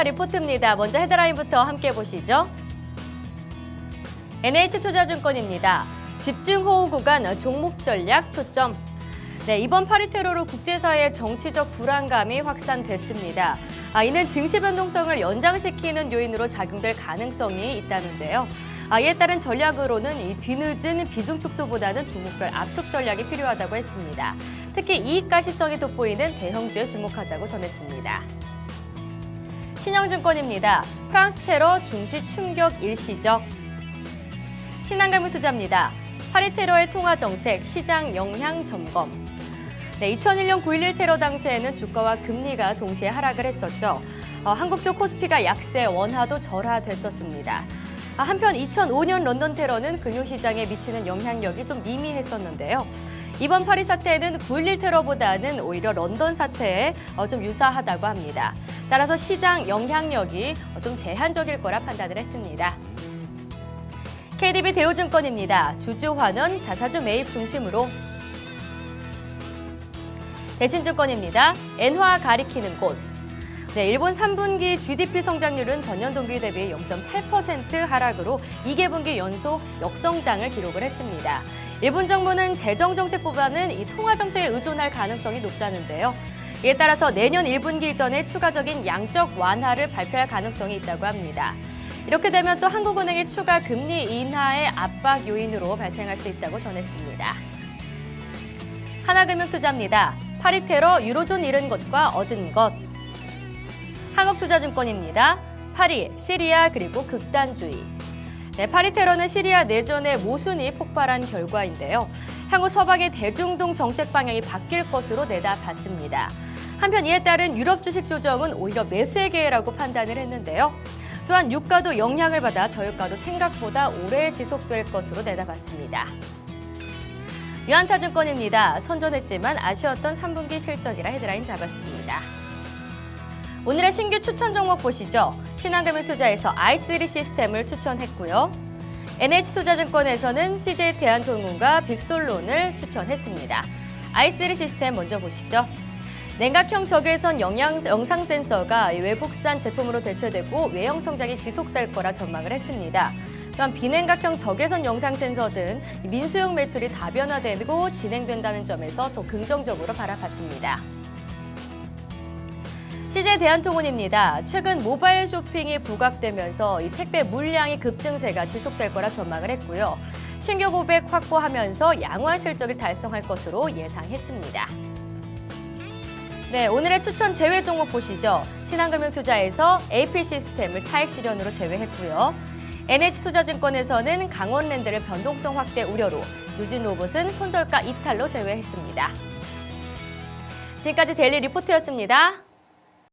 리포트입니다. 먼저 헤드라인부터 함께 보시죠. NH투자증권입니다. 집중호우 구간 종목 전략 초점. 네, 이번 파리 테러로 국제사회의 정치적 불안감이 확산됐습니다. 이는 증시 변동성을 연장시키는 요인으로 작용될 가능성이 있다는데요. 이에 따른 전략으로는 이 뒤늦은 비중 축소보다는 종목별 압축 전략이 필요하다고 했습니다. 특히 이익가시성이 돋보이는 대형주에 주목하자고 전했습니다. 신영증권입니다. 프랑스 테러 중시 충격 일시적. 신한금융투자입니다. 파리 테러의 통화 정책 시장 영향 점검. 네, 2001년 9.11 테러 당시에는 주가와 금리가 동시에 하락을 했었죠. 한국도 코스피가 약세, 원화도 절하됐었습니다. 한편 2005년 런던 테러는 금융시장에 미치는 영향력이 좀 미미했었는데요. 이번 파리 사태는 9.11 테러보다는 오히려 런던 사태에 좀 유사하다고 합니다. 따라서 시장 영향력이 좀 제한적일 거라 판단을 했습니다. KDB 대우증권입니다. 주주환원, 자사주 매입 중심으로. 대신증권입니다. 엔화 가리키는 곳. 네, 일본 3분기 GDP 성장률은 전년 동기 대비 0.8% 하락으로 2개분기 연속 역성장을 기록을 했습니다. 일본 정부는 재정 정책보다는 이 통화 정책에 의존할 가능성이 높다는데요. 이에 따라서 내년 1분기 이전에 추가적인 양적 완화를 발표할 가능성이 있다고 합니다. 이렇게 되면 또 한국은행의 추가 금리 인하의 압박 요인으로 발생할 수 있다고 전했습니다. 하나금융투자입니다. 파리 테러 유로존 잃은 것과 얻은 것. 한국투자증권입니다. 파리, 시리아 그리고 극단주의. 네, 파리 테러는 시리아 내전의 모순이 폭발한 결과인데요. 향후 서방의 대중동 정책 방향이 바뀔 것으로 내다봤습니다. 한편 이에 따른 유럽 주식 조정은 오히려 매수의 기회라고 판단을 했는데요. 또한 유가도 영향을 받아 저유가도 생각보다 오래 지속될 것으로 내다봤습니다. 유한타증권입니다. 선전했지만 아쉬웠던 3분기 실적이라 헤드라인 잡았습니다. 오늘의 신규 추천 종목 보시죠. 신한금융투자에서 i3 시스템을 추천했고요. NH투자증권에서는 CJ 대한통운과 빅솔론을 추천했습니다. i3 시스템 먼저 보시죠. 냉각형 적외선 영상 센서가 외국산 제품으로 대체되고 외형 성장이 지속될 거라 전망을 했습니다. 또한 비냉각형 적외선 영상 센서 등 민수용 매출이 다변화되고 진행된다는 점에서 더 긍정적으로 바라봤습니다. CJ 대한통운입니다. 최근 모바일 쇼핑이 부각되면서 이 택배 물량의 급증세가 지속될 거라 전망을 했고요. 신규 고객 확보하면서 양호한 실적을 달성할 것으로 예상했습니다. 네, 오늘의 추천 제외 종목 보시죠. 신한금융투자에서 AP 시스템을 차익 실현으로 제외했고요. NH투자증권에서는 강원랜드를 변동성 확대 우려로, 유진로봇은 손절가 이탈로 제외했습니다. 지금까지 데일리 리포트였습니다.